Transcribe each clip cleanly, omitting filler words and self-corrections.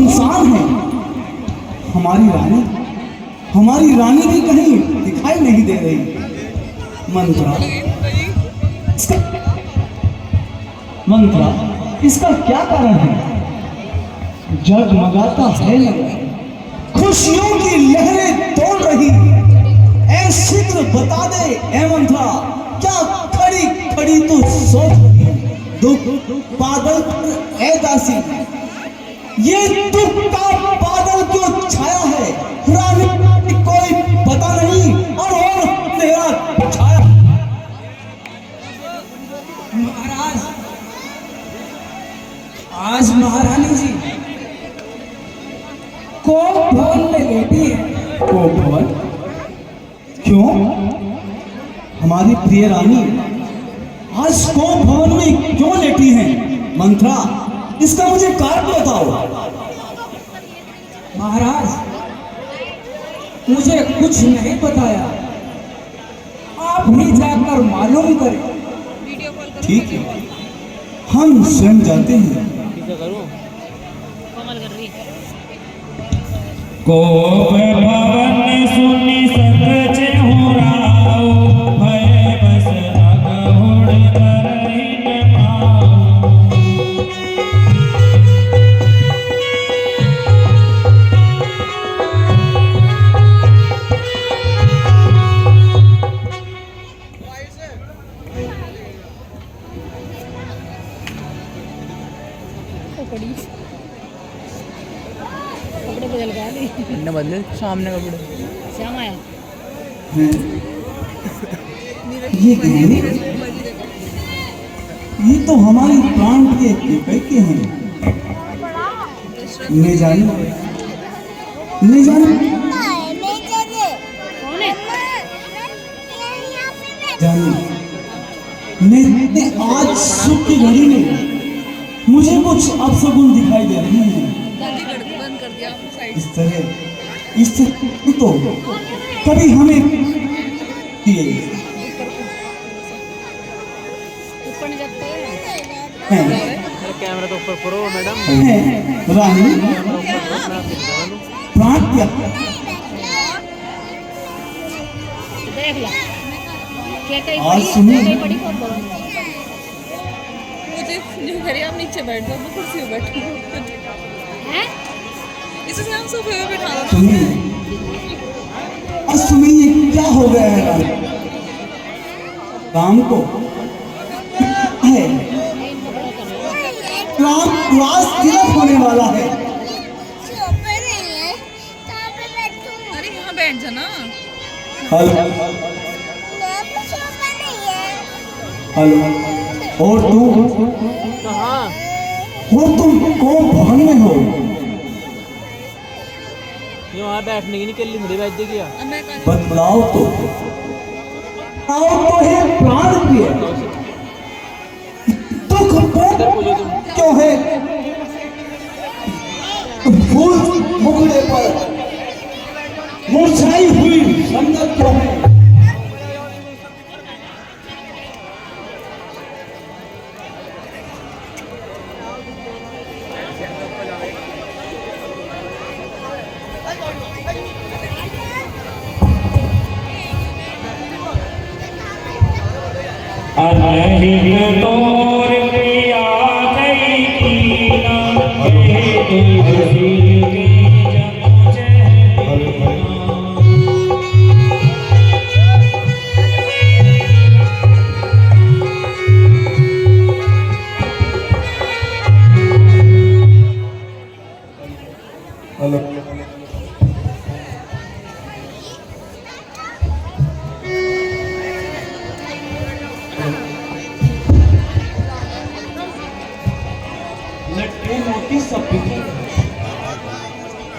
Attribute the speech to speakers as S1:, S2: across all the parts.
S1: सुनसान है। हमारी रानी भी कहीं दिखाई नहीं दे रही। मंत्रा, इसका क्या कारण है? जगमगाता है नगर, खुशियों की लहरें तोड़ रही। ऐ शीघ्र बता दे ऐ मंत्रा, क्या खड़ी खड़ी तू सोच रही? दुख बादल पर ऐ दासी, ये दुख का बादल क्यों छाया है? रानी कोई पता नहीं और तेरा छाया।
S2: महाराज, आज महारानी जी कोप भवन में लेटी है।
S1: कोप भवन? क्यों? हमारी प्रिय रानी आज कोप भवन में क्यों लेटी हैं? मंत्रा, इसका मुझे कारण बताओ।
S2: महाराज, मुझे कुछ नहीं बताया, आप ही जाकर मालूम करें।
S1: ठीक है, हम स्वयं जाते हैं।
S3: कोप भवन सुनी सच हो राव, भय बस अगहुड़ करहि न पाऊ।
S4: कपड़े बदल गए
S5: न बदले सामने कपड़े
S4: श्याम आया।
S1: ये गहने, ये तो हमारी प्राण के कैके हैं। ले जाने
S4: कौन है?
S1: जाने मैं आज सुख की घड़ी में मुझे कुछ अपशगुन दिखाई दे रही है। इस तरह तो कभी हमें दिए
S4: ऊपर नहीं जाते
S1: हैं।
S5: कैमरा तो ऊपर करो मैडम।
S1: रानी प्राण क्या?
S4: देख ला क्या कहीं
S1: आज सुनिए।
S4: कहीं पड़ी कौन बोल
S6: मुझे जो करे आप नीचे बैठ जाओ, मैं कुर्सी पे बैठी हूँ।
S4: हैं?
S6: इससे हम सोफे पे बैठा लो।
S1: सुनिए, और सुनिए क्या हो गया है रानी? राम को है राम क्लास तिलक होने वाला है।
S6: अरे यहाँ बैठ जाना।
S1: हेलो हेलो, और तुम कौन भवन में हो?
S5: ये वहाँ बैठने की नहीं कल्ली मुझे बैठ देगी यार।
S6: अब मैं कल
S1: बतलाओ तो, आओ तो है प्राण प्रिय, दुख क्यों है? फूल मुखड़े पर मुरझाई हुई संगत क्यों है?
S3: अनहित तोर प्रिया गई कीना, हसीन की जनो जय।
S1: हेलो लटके मोती सब बिखरे,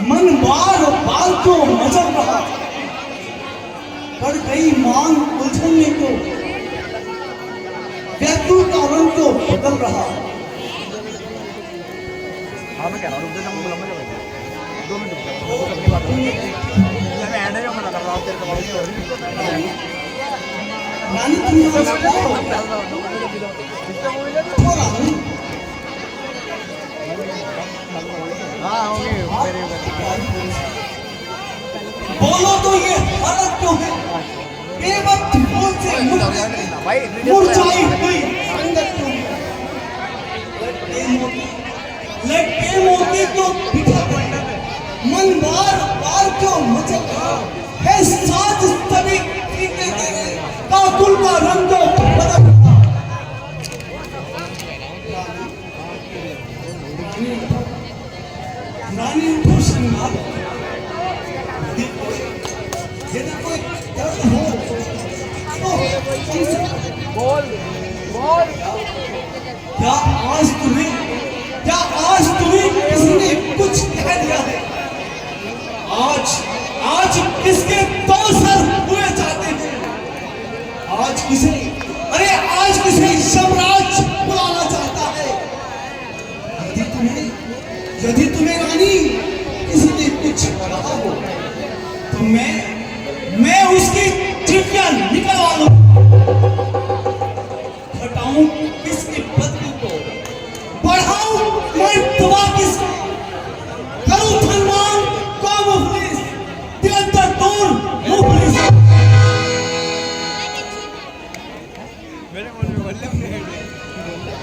S1: मन बार बार क्यों मचल रहा? बढ़ गई मांग उलझने को, व्याकुल का रंग क्यों बदल रहा?
S5: हाँ मैं कह रहा हूँ 2 मिनट अपनी बात मैं ऐड है मैं कर रहा हूँ तेरे
S1: रानी तुम यहाँ से आओ। रानी
S5: हाँ होंगे मेरे
S1: बोलो तो ये हालत क्यों है? बेवक्त फूल से
S5: भाई
S1: मुरझाई हुई संगत क्यों है? लटके मोती तो बिखर गए, मन बार बार क्यों मचल रहा है? साज सभी फीके तेरे काकुल का रंग तो बदल रहा। रानी को श्रृंगार यदि कोई दर्द हो तो
S5: बोल बोल
S1: क्या आज तुम्हें किसी ने कुछ कह दिया है? आज किसके दो सर हुए जाते हैं? आज किसे यमराज बुलाना चाहता है? यदि तुम्हें रानी किसी ने कुछ कहा हो तो मैं उसकी चिट्ठियां निकलवा लूं, हटाऊं किसकी बदबू को, बढ़ाऊं मर्तबा किसका, करूं फरमान को मुफलिस, दिलतर दूर मुफलिस।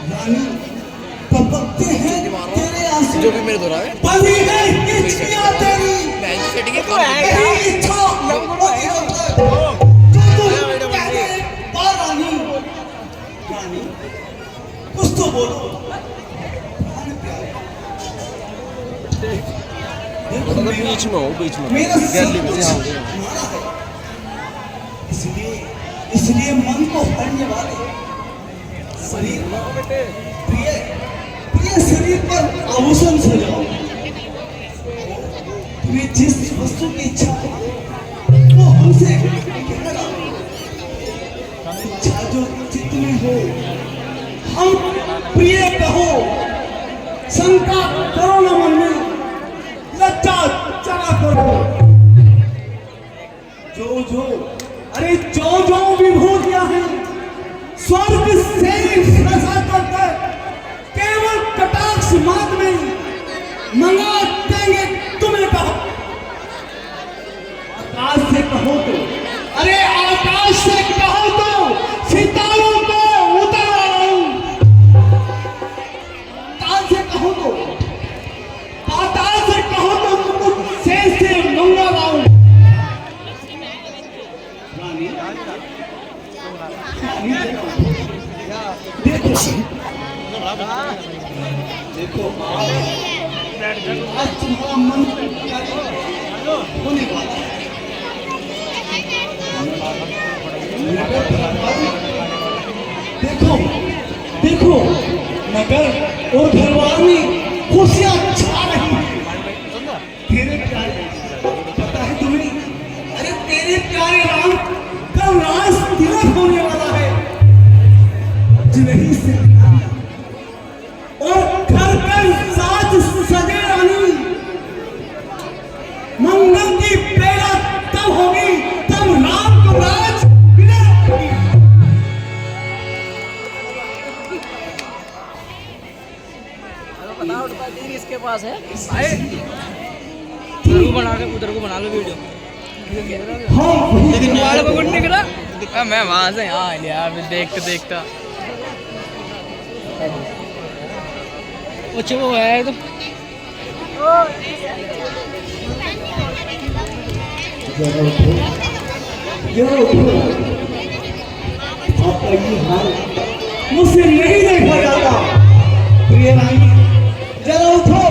S1: रानी टपकते हैं तेरे आंसू,
S5: जो भी मेरे दोहरा है
S1: बंधी है हिचकियां तेरी,
S5: मैं सेटिंग है
S1: मेरी इच्छा होती है जो तू कह दे बार रानी कुछ तो बोलो।
S5: बीच में हो बीच में
S1: मेरा
S5: गैलरी में
S1: सब कुछ
S5: हाँ
S1: तुम्हारा है, इसलिए मन को हरने वाले शरीर प्रिय शरीर पर आभूषण सजाओ। तुम्हें जिस वस्तु की इच्छा है वो हमसे कहना डालो। इच्छा जो चित्त में हो हम प्रिय कहो, शंका करो न मन में, लज्जा चला करो। जो विभूतियां हैं स्वर्ग से रसा कर केवल कटाक्ष मात्र में मंगा देंगे तुम्हें। कहो आकाश से कहो तो, आकाश से कहो तो सितारों को उतर आऊं, पाताल से कहो तो मुझसे से मंगा लाऊं। देखो आज तुम्हारा मन होने वाला है। देखो नगर और घरवार में खुशियां छा रही हैं। तेरे प्यारे पता है तुम्हें, तेरे प्यारे राम का रास तिलक होने वाला है। जुलही से और घर पर साज सजे रानी, मंगल की बेला तब होगी तब राम को राज मिलेगी।
S5: इसके पास है उधर को बना लो वीडियो। लेकिन मोबाइल को कुछ नहीं करा, मैं वहां से यहाँ यार देखता अच्छा वो है तो
S1: आपका ये हाल मुझसे नहीं देखा जाता। प्रिय रानी जरा उठो।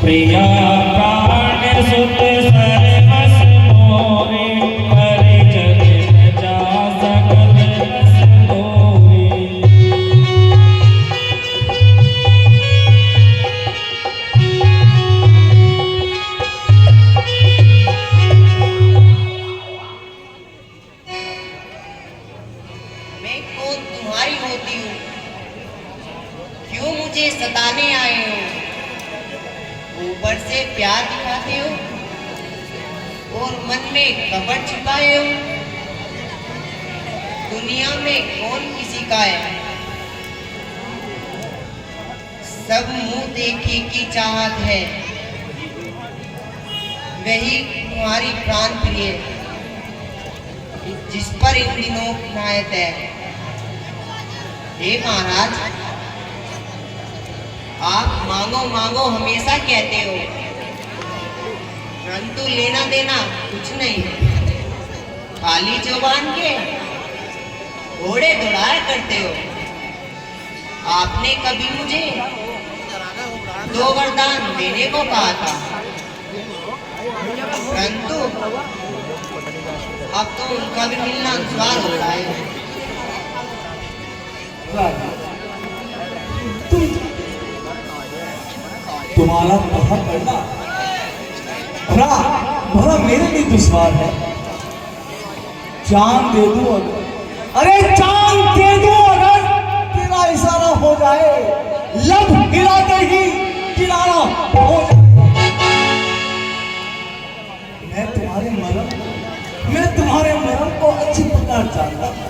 S3: प्रिया प्राण सुत सर्वस मोरे, परिजन प्रजा सकल रस मोरे।
S7: मैं खुद तुम्हारी होती हूँ, क्यों मुझे सताने आए हो? और मन में कपट छिपाए हो। दुनिया में कौन किसी का है, सब मुंह देखी की चाहत है, वही तुम्हारी प्राण प्रिय जिस पर इन दिनों नायत है। हे महाराज, आप मांगो मांगो हमेशा कहते हो, परंतु लेना देना कुछ नहीं, खाली जुबान के घोड़े दौड़ाया करते हो। आपने कभी मुझे 2 वरदान देने को कहा था, परंतु अब तो उनका भी मिलना दुश्वार होता है।
S1: तुम्हारा कहा करना भला भला मेरे लिए दुश्वार है। जान दे दूं अगर, अरे जान दे दूं अगर तेरा इशारा हो जाए, लब हिलाते ही किनारा हो जाए। मैं तुम्हारे मरम को अच्छी प्रकार जानता था।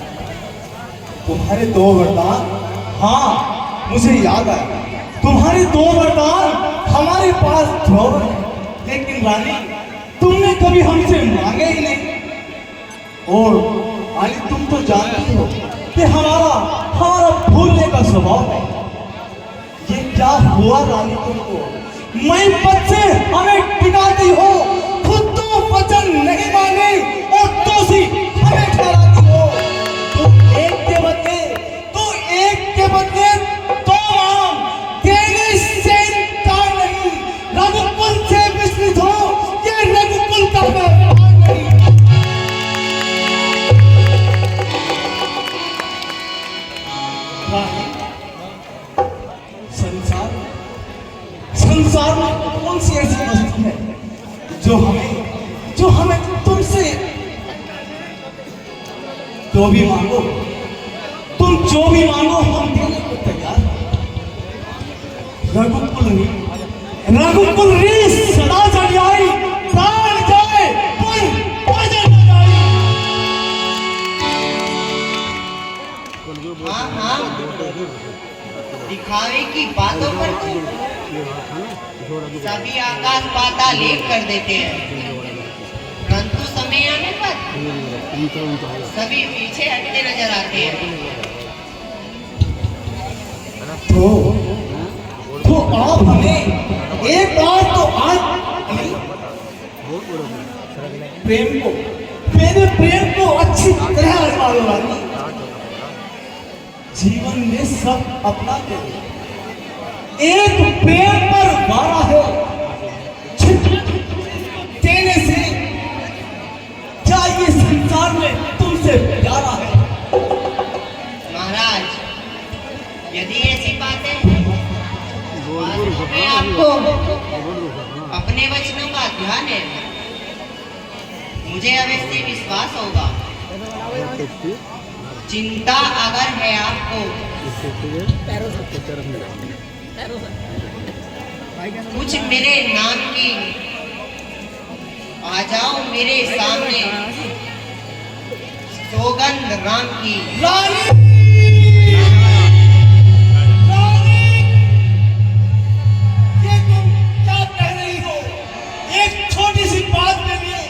S1: तुम्हारे 2 वरदान, हाँ मुझे याद आया, तुम्हारे 2 वरदान हमारे पास ध्रुव है, लेकिन रानी तुमने कभी हमसे मांगे ही नहीं। और रानी तुम तो जानती हो कि हमारा भूलने का स्वभाव है। ये क्या हुआ रानी तुमको? मैं पद से हमें टिकाती हो, खुद तो वचन नहीं माने और दोषी हमें ठहराती हो। तो एक के बदले 2 आम देने से इनकार नहीं। रघुकुल से विस्मित हो, ये रघुकुल का व्यवहार नहीं। संसार में कौन सी ऐसी वस्तु है जो हमें तुमसे जो भी मांगो, तुम जो भी मांगो हम देने को तैयार हैं। रघुकुल री सदा चढ़ जाए, प्राण जाए पुल बाजर न जाए।
S7: हाँ हाँ, दिखावे की बातों पर तो सभी आकाश पाताल एक कर देते हैं, परंतु समय आने पर सभी पीछे हटते नजर आते हैं।
S1: तो आप हमें एक बार तो आज मेरे प्रेम को अच्छी तरह आजमा लो रानी। जीवन में सब अपना एक प्रेम पर वारा है, देने से क्या ये संसार में तुमसे प्यारा है?
S7: महाराज, यदि ऐसी बात है मैं आपको अपने वचनों का ध्यान है, मुझे अवश्य विश्वास होगा। चिंता अगर है आपको, कुछ मेरे नाम की, आ जाओ मेरे सामने, सौगंध राम की।
S1: रानी छोटी सी बात के लिए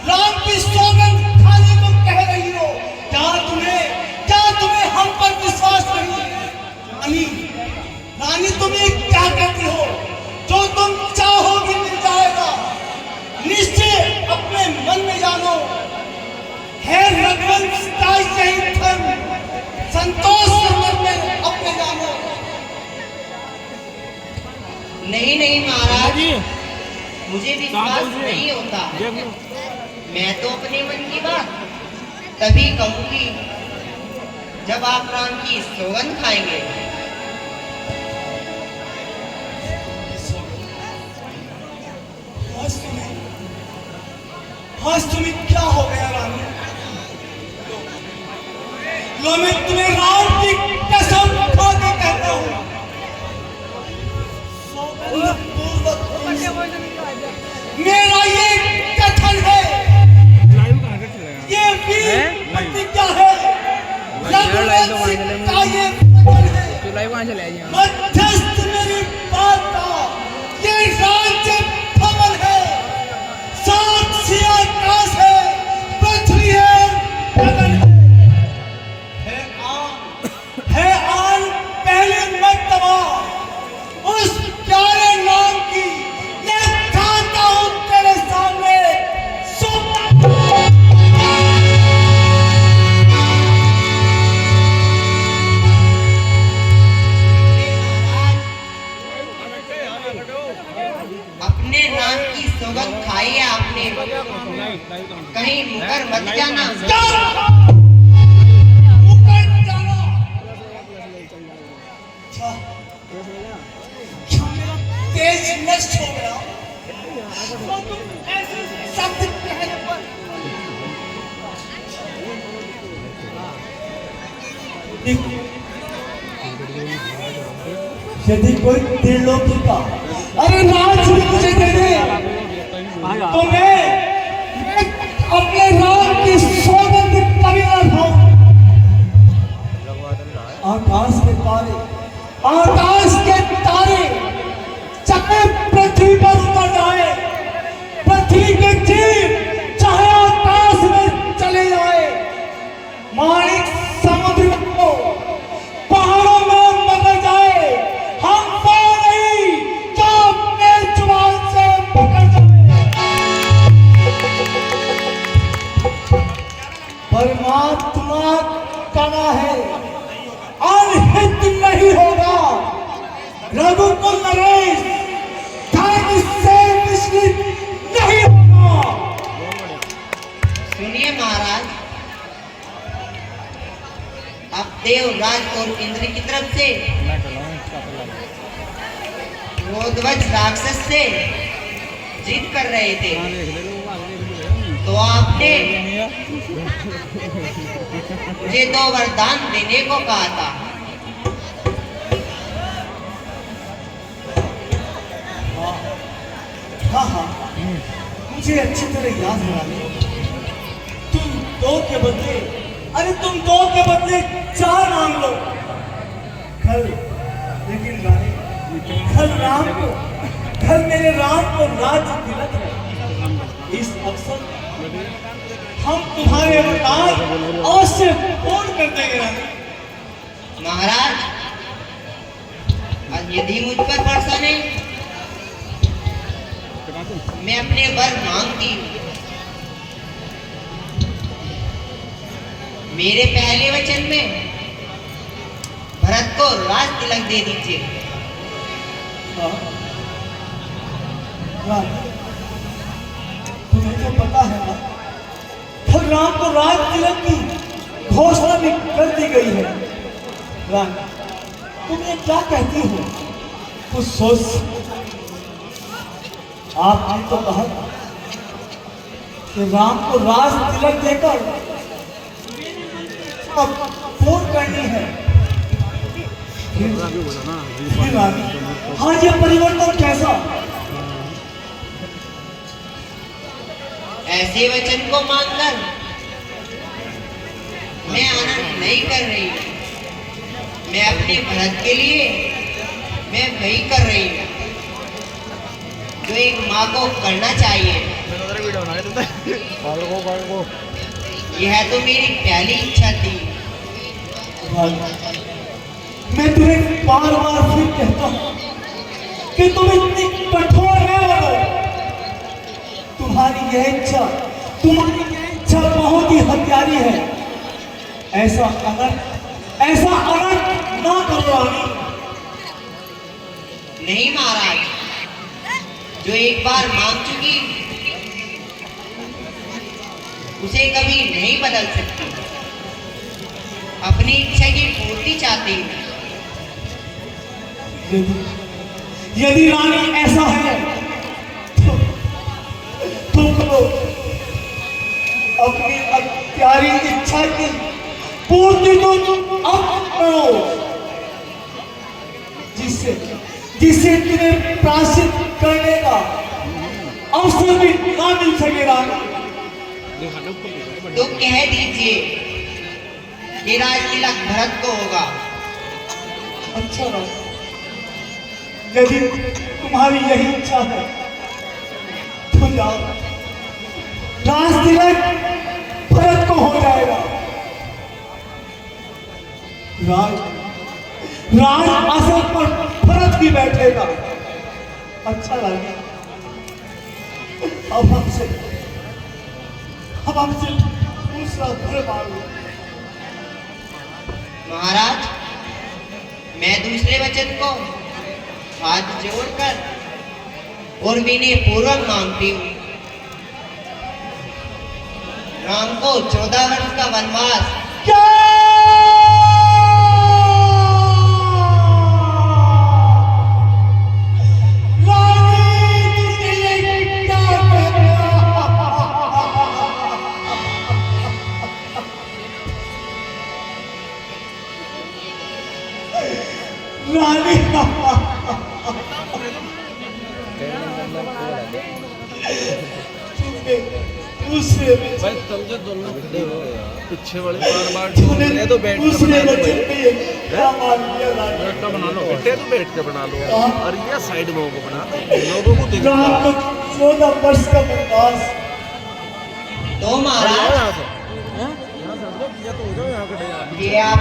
S1: राम की सौगंध खाने को कह रही हो? क्या तुम्हें हम पर विश्वास नहीं? रानी रानी तुम ये क्या कहती हो? जो तुम चाहोगी मिल जाएगा, निश्चय अपने मन में जानो। है रघुवंश का यही धर्म, संतोष मन में अपने जानो।
S7: नहीं महाराज, मुझे विश्वास नहीं होता। मैं तो अपने मन की बात तभी कहूंगी जब आप राम की सौगंध खाएंगे।
S1: आज तुम्हें क्या हो गया रानी? लो मैं तुम्हें राम की कसम खा के कहता हूँ, सौगंध पूर्वक मेरा ये कथन है
S2: बुलाए वहाँ चले जाइए
S1: मध्यस्थ मेरी बात का ये राज्य भवन है, साक्षी आकाश है, पृथ्वी है, गगन है आन पहली मर्तबा उस प्यारे नाम की मैं गाता हूँ तेरे सामने।
S7: अपने नाम की सौगंध खाई है आपने, कहीं मुकर मत जाना।
S1: मुकर जाना? क्या मेरा तेज नष्ट हो गया? तुम ऐसे शब्द कहने पर यदि कोई त्रिलोकी का अरे राज मुझे दे दे तो मैं अपने राम की सौगंध कभी न खाऊं। आकाश के तारे चाहे पृथ्वी पर उतर जाए, पृथ्वी के जीव चाहे आकाश में चले जाए, माणिक समुद्र को पहाड़ों में बदल जाए, हम वो नहीं जो अपने जुबान से पकड़ जाए। परमात्मा कना है, अनहित नहीं होगा। रघुकुल नरेश धर्म से विचलित नहीं होगा।
S7: सुनिए महाराज, अब देवराज और इंद्र की तरफ से क्रोधवश राक्षस से जीत कर रहे थे, तो आपने मुझे 2 वरदान देने को कहा था।
S1: हाँ, मुझे अच्छी तरह याद है रानी। तुम 2 के बदले 4 मांग लो। लेकिन रानी, कल मेरे राम को राज्य तिलक है। इस अवसर हम तुम्हारे वरदान अवश्य पूर्ण कर देंगे रानी।
S7: महाराज, अब यदि मुझ पर भरोसा नहीं, मैं अपने वर मांगती हूँ। मेरे पहले वचन में भरत को राज तिलक दे दीजिए।
S1: तुम्हें तो पता है ना, कल राम को राज तिलक की घोषणा भी कर दी गई है। राम, तुम ये क्या कहती हो? कुछ सोच। आपने तो कहा कि राम को राज तिलक देकर अब पूर्ण करनी है। फिर रानी, हाँ, ये परिवर्तन कैसा?
S7: ऐसे वचन को मानकर मैं आनंद नहीं कर रही हूँ। मैं अपने भरत के लिए मैं वही कर रही हूँ जो एक माँ को करना चाहिए। यह तो मेरी पहली इच्छा थी।
S1: मैं तुम्हें बार बार फिर कहता हूँ कि तुम इतनी कठोर न बनो। तुम्हारी यह इच्छा बहुत ही हत्यारी है। ऐसा अनर्थ ना करो रानी।
S7: नहीं महाराज, जो एक बार मांग चुकी उसे कभी नहीं बदल सकती। अपनी इच्छा की पूर्ति चाहती हूँ।
S1: यदि रानी ऐसा है तो अपनी प्यारी इच्छा की पूर्ति तो अब करो, जिससे तुम्हें प्रायश्चित करने का अवसर भी ना मिल सके रानी।
S7: तो कह दीजिए कि राज तिलक भरत को होगा
S1: अच्छा राज, यदि तुम्हारी यही इच्छा है तो जाओ, राज तिलक भरत को हो जाएगा। राज आसन पर भरत ही बैठेगा। अच्छा लगे। अब हमसे दूसरा घर मांगो।
S7: महाराज, मैं दूसरे वचन को हाथ जोड़कर और विनय पूर्वक मांगती हूँ। राम को 14 वर्ष का वनवास
S1: क्या रानी दूसरे
S5: भाई समझो दोनों पीछे वाले बार बार तो बैठ के
S1: दूसरे
S5: बना
S1: बच्चे
S5: लो
S1: पे क्या मान लिया रानी।
S5: बैठ बना लो, बेटे तो बैठ के बना लो और ये साइड में होकर बना दो, लोगों को देखो।
S1: राम को 14 वर्ष का वनवास।
S7: तो महाराज,
S5: यहाँ से हट जाओ, या तो हो जाओ यहाँ खड़े।
S7: ये आप